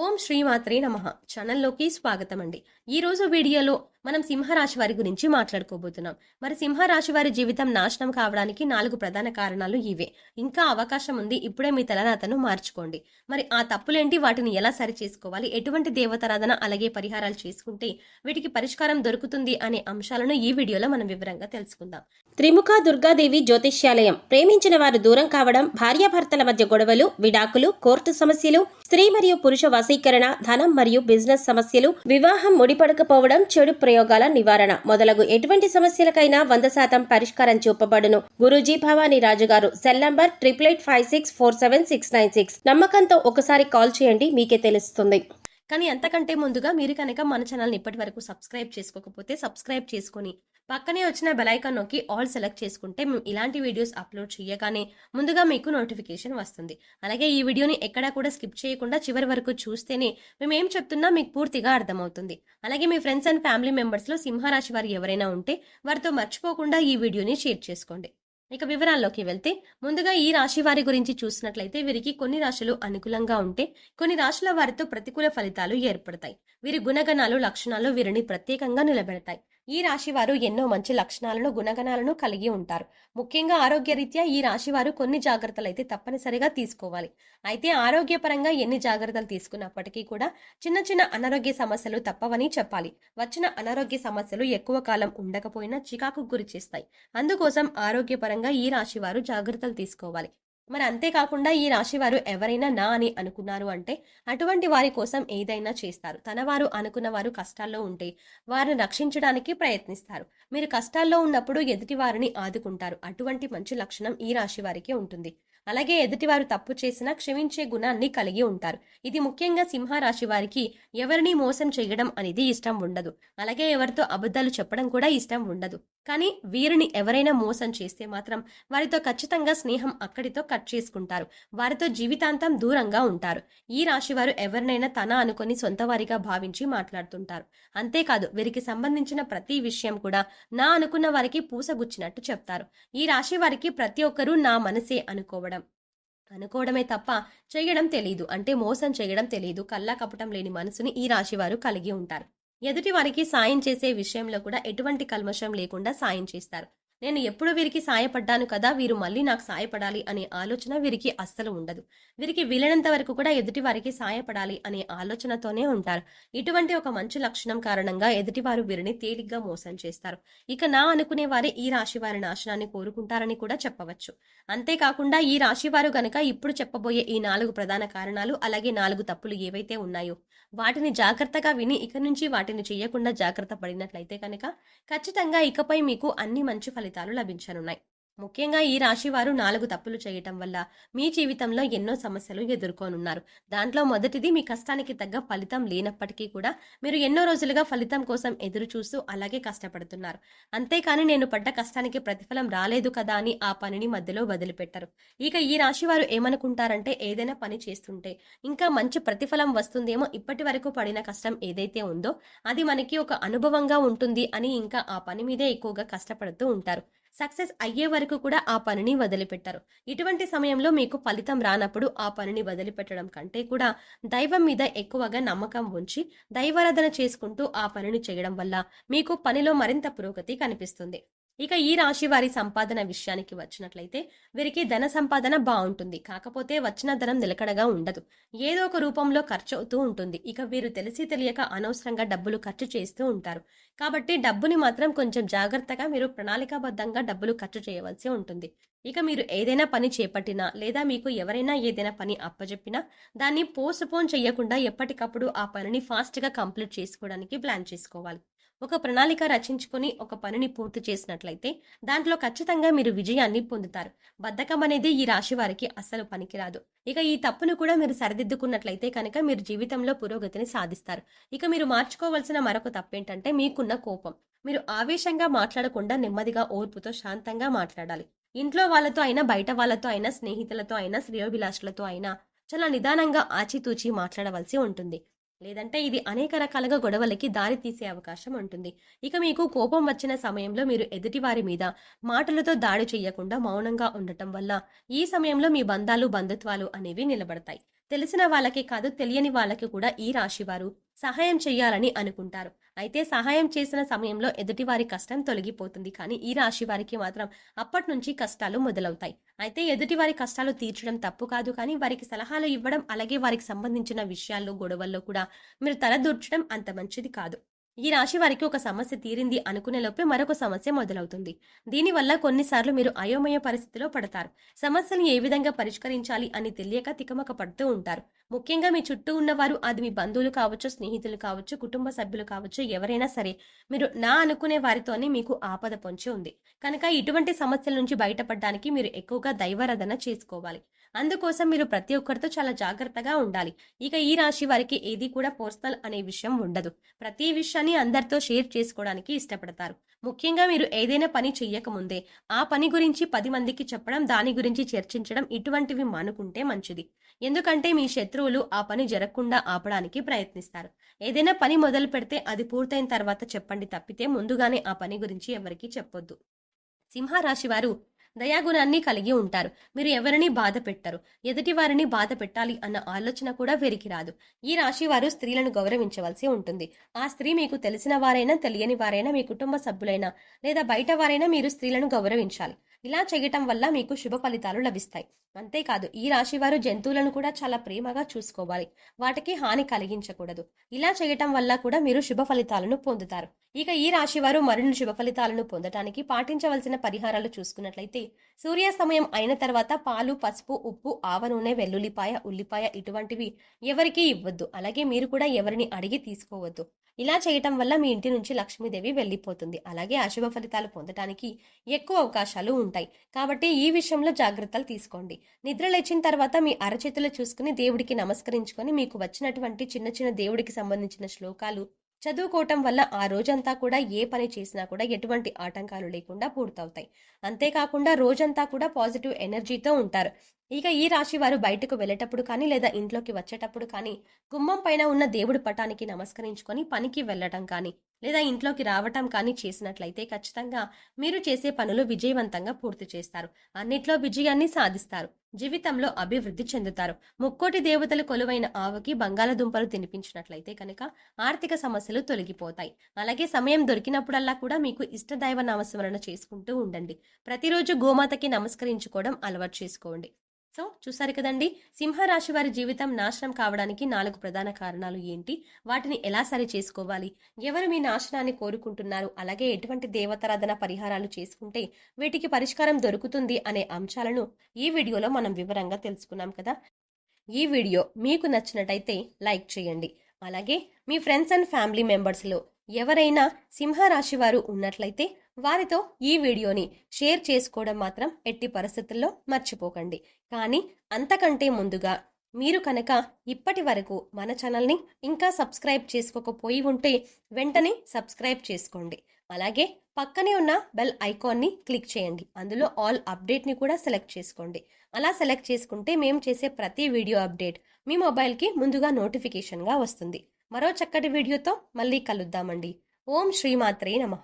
ఓం శ్రీమాత్రే నమః ఛానల్లోకి స్వాగతం అండి. ఈ రోజు వీడియోలో మనం సింహరాశి వారి గురించి మాట్లాడుకోబోతున్నాం. మరి సింహరాశి వారి జీవితం నాశనం కావడానికి 4 ప్రధాన కారణాలు ఇవే. ఇంకా అవకాశం ఉంది. ఇప్పుడే మీ తలరాతను మార్చుకోండి. మరి ఆ తప్పులేంటి, వాటిని ఎలా సరి చేసుకోవాలి, ఎటువంటి దేవతారాధన అలాగే పరిహారాలు చేసుకుంటే వీటికి పరిష్కారం దొరుకుతుంది అనే అంశాలను ఈ వీడియోలో మనం వివరంగా తెలుసుకుందాం. త్రిముఖ దుర్గాదేవి జ్యోతిష్యాలయం. ప్రేమించిన వారు దూరం కావడం, భార్యాభర్తల మధ్య గొడవలు, విడాకులు, కోర్టు సమస్యలు, స్త్రీ మరియు పురుష వశీకరణ, ధనం మరియు బిజినెస్ సమస్యలు, వివాహం ముడిపడకపోవడం, చెడు ప్రయోగాల నివారణ మొదలగు ఎటువంటి సమస్యలకైనా 100% పరిష్కారం చూపబడును. గురూజీ భవానీ రాజు గారు. Cell number 8856476696. నమ్మకంతో ఒకసారి కాల్ చేయండి, మీకే తెలుస్తుంది. కానీ అంతకంటే ముందుగా మీరు కనుక మన ఛానల్ని ఇప్పటి వరకు సబ్స్క్రైబ్ చేసుకోకపోతే సబ్స్క్రైబ్ చేసుకొని పక్కనే వచ్చిన బెల్ ఐకాన్ నొక్కి ఆల్ సెలెక్ట్ చేసుకుంటే మేము ఇలాంటి వీడియోస్ అప్లోడ్ చేయగానే ముందుగా మీకు నోటిఫికేషన్ వస్తుంది. అలాగే ఈ వీడియోని ఎక్కడా కూడా స్కిప్ చేయకుండా చివరి వరకు చూస్తేనే మేము ఏం చెప్తున్నా మీకు పూర్తిగా అర్థమవుతుంది. అలాగే మీ ఫ్రెండ్స్ అండ్ ఫ్యామిలీ మెంబర్స్లో సింహరాశి వారు ఎవరైనా ఉంటే వారితో మర్చిపోకుండా ఈ వీడియోని షేర్ చేసుకోండి. ఇక వివరాల్లోకి వెళ్తే ముందుగా ఈ రాశి వారి గురించి చూసినట్లయితే వీరికి కొన్ని రాశులు అనుకూలంగా ఉంటే కొన్ని రాశుల వారితో ప్రతికూల ఫలితాలు ఏర్పడతాయి. వీరి గుణగణాలు, లక్షణాలు వీరిని ప్రత్యేకంగా నిలబెడతాయి. ఈ రాశి వారు ఎన్నో మంచి లక్షణాలను, గుణగణాలను కలిగి ఉంటారు. ముఖ్యంగా ఆరోగ్యరీత్యా ఈ రాశి వారు కొన్ని జాగ్రత్తలు అయితే తప్పనిసరిగా తీసుకోవాలి. అయితే ఆరోగ్యపరంగా ఎన్ని జాగ్రత్తలు తీసుకున్నప్పటికీ కూడా చిన్న చిన్న అనారోగ్య సమస్యలు తప్పవని చెప్పాలి. వచ్చిన అనారోగ్య సమస్యలు ఎక్కువ కాలం ఉండకపోయినా చికాకు గురి చేస్తాయి. అందుకోసం ఆరోగ్యపరంగా ఈ రాశి వారు జాగ్రత్తలు తీసుకోవాలి. మరి అంతేకాకుండా ఈ రాశి వారు ఎవరైనా నా అని అనుకున్నారు అంటే అటువంటి వారి కోసం ఏదైనా చేస్తారు. తన వారు అనుకున్న వారు కష్టాల్లో ఉంటే వారిని రక్షించడానికి ప్రయత్నిస్తారు. మీరు కష్టాల్లో ఉన్నప్పుడు ఎదుటి వారిని ఆదుకుంటారు. అటువంటి మంచి లక్షణం ఈ రాశి వారికి ఉంటుంది. అలాగే ఎదుటివారు తప్పు చేసినా క్షమించే గుణాన్ని కలిగి ఉంటారు. ఇది ముఖ్యంగా సింహ రాశి వారికి ఎవరిని మోసం చేయడం అనేది ఇష్టం ఉండదు. అలాగే ఎవరితో అబద్ధాలు చెప్పడం కూడా ఇష్టం ఉండదు. కానీ వీరిని ఎవరైనా మోసం చేస్తే మాత్రం వారితో ఖచ్చితంగా స్నేహం అక్కడితో కట్ చేసుకుంటారు. వారితో జీవితాంతం దూరంగా ఉంటారు. ఈ రాశి వారు ఎవరినైనా తన అనుకొని సొంత వారిగా భావించి మాట్లాడుతుంటారు. అంతేకాదు వీరికి సంబంధించిన ప్రతి విషయం కూడా నా అనుకున్న వారికి పూసగుచ్చినట్టు చెప్తారు. ఈ రాశి వారికి ప్రతి ఒక్కరూ నా మనసే అనుకోవడమే తప్ప చేయడం తెలియదు. అంటే మోసం చేయడం తెలియదు. కల్లా కపటం లేని మనసుని ఈ రాశి వారు కలిగి ఉంటారు. ఎదుటి వారికి సాయం చేసే విషయంలో కూడా ఎటువంటి కల్మషం లేకుండా సాయం చేస్తారు. నేను ఎప్పుడు వీరికి సాయపడ్డాను కదా, వీరు మళ్ళీ నాకు సాయపడాలి అనే ఆలోచన వీరికి అస్సలు ఉండదు. వీరికి వీలైనంత వరకు కూడా ఎదుటి వారికి సాయపడాలి అనే ఆలోచనతోనే ఉంటారు. ఇటువంటి ఒక మంచి లక్షణం కారణంగా ఎదుటివారు వీరిని తేలిగ్గా మోసం చేస్తారు. ఇక నా అనుకునే వారే ఈ రాశి వారి నాశనాన్ని కోరుకుంటారని కూడా చెప్పవచ్చు. అంతేకాకుండా ఈ రాశి వారు గనక ఇప్పుడు చెప్పబోయే ఈ 4 ప్రధాన కారణాలు అలాగే 4 తప్పులు ఏవైతే ఉన్నాయో వాటిని జాగ్రత్తగా విని ఇక నుంచి వాటిని చేయకుండా జాగ్రత్త పడినట్లయితే కనుక ఖచ్చితంగా ఇకపై మీకు అన్ని మంచి ఫలితాలు లభించనున్నాయి. ముఖ్యంగా ఈ రాశి వారు 4 తప్పులు చేయటం వల్ల మీ జీవితంలో ఎన్నో సమస్యలు ఎదుర్కొనున్నారు. దాంట్లో మొదటిది, మీ కష్టానికి తగ్గ ఫలితం లేనప్పటికీ కూడా మీరు ఎన్నో రోజులుగా ఫలితం కోసం ఎదురు చూస్తూ అలాగే కష్టపడుతున్నారు. అంతేకాని నేను పడ్డ కష్టానికి ప్రతిఫలం రాలేదు కదా అని ఆ పనిని మధ్యలో వదిలిపెట్టరు. ఇక ఈ రాశి వారు ఏమనుకుంటారంటే ఏదైనా పని చేస్తుంటే ఇంకా మంచి ప్రతిఫలం వస్తుందేమో, ఇప్పటి వరకు పడిన కష్టం ఏదైతే ఉందో అది మనకి ఒక అనుభవంగా ఉంటుంది అని ఇంకా ఆ పని మీదే ఎక్కువగా కష్టపడుతూ ఉంటారు. సక్సెస్ అయ్యే వరకు కూడా ఆ పనిని వదిలిపెట్టారు. ఇటువంటి సమయంలో మీకు ఫలితం రానప్పుడు ఆ పనిని వదిలిపెట్టడం కంటే కూడా దైవం మీద ఎక్కువగా నమ్మకం ఉంచి దైవారాధన చేసుకుంటూ ఆ పనిని చేయడం వల్ల మీకు పనిలో మరింత పురోగతి కనిపిస్తుంది. ఇక ఈ రాశి వారి సంపాదన విషయానికి వచ్చినట్లయితే వీరికి ధన సంపాదన బాగుంటుంది. కాకపోతే వచ్చిన ధనం నిలకడగా ఉండదు. ఏదో ఒక రూపంలో ఖర్చు అవుతూ ఉంటుంది. ఇక వీరు తెలిసి తెలియక అనవసరంగా డబ్బులు ఖర్చు చేస్తూ ఉంటారు. కాబట్టి డబ్బుని మాత్రం కొంచెం జాగ్రత్తగా మీరు ప్రణాళికాబద్ధంగా డబ్బులు ఖర్చు చేయవలసి ఉంటుంది. ఇక మీరు ఏదైనా పని చేపట్టినా లేదా మీకు ఎవరైనా ఏదైనా పని అప్పజెప్పినా దాన్ని పోస్ట్పోన్ చేయకుండా ఎప్పటికప్పుడు ఆ పనిని ఫాస్ట్గా కంప్లీట్ చేసుకోవడానికి ప్లాన్ చేసుకోవాలి. ఒక ప్రణాళిక రచించుకొని ఒక పనిని పూర్తి చేసినట్లయితే దాంట్లో ఖచ్చితంగా మీరు విజయాన్ని పొందుతారు. బద్ధకం అనేది ఈ రాశి వారికి అస్సలు పనికిరాదు. ఇక ఈ తప్పును కూడా మీరు సరిదిద్దుకున్నట్లయితే కనుక మీరు జీవితంలో పురోగతిని సాధిస్తారు. ఇక మీరు మార్చుకోవాల్సిన మరొక తప్పేంటంటే మీకున్న కోపం. మీరు ఆవేశంగా మాట్లాడకుండా నెమ్మదిగా ఓర్పుతో శాంతంగా మాట్లాడాలి. ఇంట్లో వాళ్ళతో అయినా, బయట వాళ్ళతో అయినా, స్నేహితులతో అయినా, శ్రేయోభిలాషులతో అయినా చాలా నిదానంగా ఆచితూచి మాట్లాడవలసి ఉంటుంది. లేదంటే ఇది అనేక రకాలుగా గొడవలకి దారి తీసే అవకాశం ఉంటుంది. ఇక మీకు కోపం వచ్చిన సమయంలో మీరు ఎదుటివారి మీద మాటలతో దాడి చేయకుండా మౌనంగా ఉండటం వల్ల ఈ సమయంలో మీ బంధాలు, బంధుత్వాలు అనేవి నిలబడతాయి. తెలిసిన వాళ్ళకే కాదు తెలియని వాళ్ళకి కూడా ఈ రాశివారు సహాయం చేయాలని అనుకుంటారు. అయితే సహాయం చేసిన సమయంలో ఎదుటివారి కష్టం తొలగిపోతుంది. కానీ ఈ రాశి వారికి మాత్రం అప్పటి నుంచి కష్టాలు మొదలవుతాయి. అయితే ఎదుటివారి కష్టాలు తీర్చడం తప్పు కాదు, కానీ వారికి సలహాలు ఇవ్వడం, అలాగే వారికి సంబంధించిన విషయాల్లో గొడవల్లో కూడా మీరు తలదూర్చడం అంత మంచిది కాదు. ఈ రాశి వారికి ఒక సమస్య తీరింది అనుకునే లోపే మరొక సమస్య మొదలవుతుంది. దీనివల్ల కొన్నిసార్లు మీరు అయోమయ పరిస్థితిలో పడతారు. సమస్యను ఏ విధంగా పరిష్కరించాలి అని తెలియక తికమక పడుతూ ఉంటారు. ముఖ్యంగా మీ చుట్టూ ఉన్నవారు, అది మీ బంధువులు కావచ్చు, స్నేహితులు కావచ్చు, కుటుంబ సభ్యులు కావచ్చు, ఎవరైనా సరే మీరు నా అనుకునే వారితోనే మీకు ఆపద పొంచి ఉంది. కనుక ఇటువంటి సమస్యల నుంచి బయటపడడానికి మీరు ఎక్కువగా దైవారాధన చేసుకోవాలి. అందుకోసం మీరు ప్రతి ఒక్కరితో చాలా జాగ్రత్తగా ఉండాలి. ఇక ఈ రాశి వారికి ఏది కూడా పర్సనల్ అనే విషయం ఉండదు. ప్రతి విషయాన్ని అందరితో షేర్ చేసుకోవడానికి ఇష్టపడతారు. ముఖ్యంగా మీరు ఏదైనా పని చెయ్యకముందే ఆ పని గురించి 10 మందికి చెప్పడం, దాని గురించి చర్చించడం ఇటువంటివి మానుకుంటే మంచిది. ఎందుకంటే మీ శత్రువులు ఆ పని జరగకుండా ఆపడానికి ప్రయత్నిస్తారు. ఏదైనా పని మొదలు పెడితే అది పూర్తయిన తర్వాత చెప్పండి తప్పితే ముందుగానే ఆ పని గురించి ఎవరికీ చెప్పొద్దు. సింహరాశి వారు దయాగుణాన్ని కలిగి ఉంటారు. మీరు ఎవరిని బాధ పెట్టరు. ఎదుటి వారిని బాధ పెట్టాలి అన్న ఆలోచన కూడా వీరికి రాదు. ఈ రాశి వారు స్త్రీలను గౌరవించవలసి ఉంటుంది. ఆ స్త్రీ మీకు తెలిసిన వారైనా, తెలియని వారైనా, మీ కుటుంబ సభ్యులైనా లేదా బయట వారైనా మీరు స్త్రీలను గౌరవించాలి. ఇలా చేయటం వల్ల మీకు శుభ ఫలితాలు లభిస్తాయి. అంతేకాదు ఈ రాశి వారు జంతువులను కూడా చాలా ప్రేమగా చూసుకోవాలి. వాటికి హాని కలిగించకూడదు. ఇలా చేయటం వల్ల కూడా మీరు శుభ ఫలితాలను పొందుతారు. ఇక ఈ రాశి వారు మరిన్ని శుభ ఫలితాలను పొందటానికి పాటించవలసిన పరిహారాలు చూసుకున్నట్లయితే, సూర్యాస్తమయం అయిన తర్వాత పాలు, పసుపు, ఉప్పు, ఆవ నూనె, వెల్లుల్లిపాయ, ఉల్లిపాయ ఇటువంటివి ఎవరికీ ఇవ్వద్దు. అలాగే మీరు కూడా ఎవరిని అడిగి తీసుకోవద్దు. ఇలా చేయటం వల్ల మీ ఇంటి నుంచి లక్ష్మీదేవి వెళ్ళిపోతుంది. అలాగే అశుభ ఫలితాలు పొందటానికి ఎక్కువ అవకాశాలు ఉంటాయి. కాబట్టి ఈ విషయంలో జాగ్రత్తలు తీసుకోండి. నిద్ర లేచిన తర్వాత మీ అరచేతులు చూసుకుని దేవుడికి నమస్కరించుకొని మీకు వచ్చినటువంటి చిన్న చిన్న దేవుడికి సంబంధించిన శ్లోకాలు చదువుకోవటం వల్ల ఆ రోజంతా కూడా ఏ పని చేసినా కూడా ఎటువంటి ఆటంకాలు లేకుండా పూర్తవుతాయి. అంతేకాకుండా రోజంతా కూడా పాజిటివ్ ఎనర్జీతో ఉంటారు. ఇక ఈ రాశి వారు బయటకు వెళ్ళేటప్పుడు కానీ లేదా ఇంట్లోకి వచ్చేటప్పుడు కానీ గుమ్మం పైన ఉన్న దేవుడి పటానికి నమస్కరించుకొని పనికి వెళ్ళటం కానీ లేదా ఇంట్లోకి రావటం కానీ చేసినట్లయితే ఖచ్చితంగా మీరు చేసే పనులు విజయవంతంగా పూర్తి చేస్తారు. అన్నిట్లో విజయాన్ని సాధిస్తారు. జీవితంలో అభివృద్ధి చెందుతారు. ముక్కోటి దేవతలు కొలువైన ఆవుకి బంగాళదుంపలు తినిపించినట్లయితే కనుక ఆర్థిక సమస్యలు తొలగిపోతాయి. అలాగే సమయం దొరికినప్పుడల్లా కూడా మీకు ఇష్టదైవ నామస్మరణ చేసుకుంటూ ఉండండి. ప్రతిరోజు గోమాతకి నమస్కరించుకోవడం అలవాటు చేసుకోండి. సో చూసారు కదండి, సింహరాశి వారి జీవితం నాశనం కావడానికి 4 ప్రధాన కారణాలు ఏంటి, వాటిని ఎలా సరి చేసుకోవాలి, ఎవరు మీ నాశనాన్ని కోరుకుంటున్నారు, అలాగే ఎటువంటి దేవతారాధన పరిహారాలు చేసుకుంటే వీటికి పరిష్కారం దొరుకుతుంది అనే అంశాలను ఈ వీడియోలో మనం వివరంగా తెలుసుకున్నాం కదా. ఈ వీడియో మీకు నచ్చినట్టయితే లైక్ చేయండి. అలాగే మీ ఫ్రెండ్స్ అండ్ ఫ్యామిలీ మెంబర్స్లో ఎవరైనా సింహరాశి వారు ఉన్నట్లయితే వారితో ఈ వీడియోని షేర్ చేసుకోవడం మాత్రం ఎట్టి పరిస్థితుల్లో మర్చిపోకండి. కానీ అంతకంటే ముందుగా మీరు కనుక ఇప్పటి వరకు మన ఛానల్ని ఇంకా సబ్స్క్రైబ్ చేసుకోకపోయి ఉంటే వెంటనే సబ్స్క్రైబ్ చేసుకోండి. అలాగే పక్కనే ఉన్న బెల్ ఐకాన్ని క్లిక్ చేయండి. అందులో ఆల్ అప్డేట్ని కూడా సెలెక్ట్ చేసుకోండి. అలా సెలెక్ట్ చేసుకుంటే మేము చేసే ప్రతి వీడియో అప్డేట్ మీ మొబైల్కి ముందుగా నోటిఫికేషన్గా వస్తుంది. మరో చక్కటి వీడియోతో మళ్ళీ కలుద్దామండి. ఓం శ్రీమాత్రే నమః.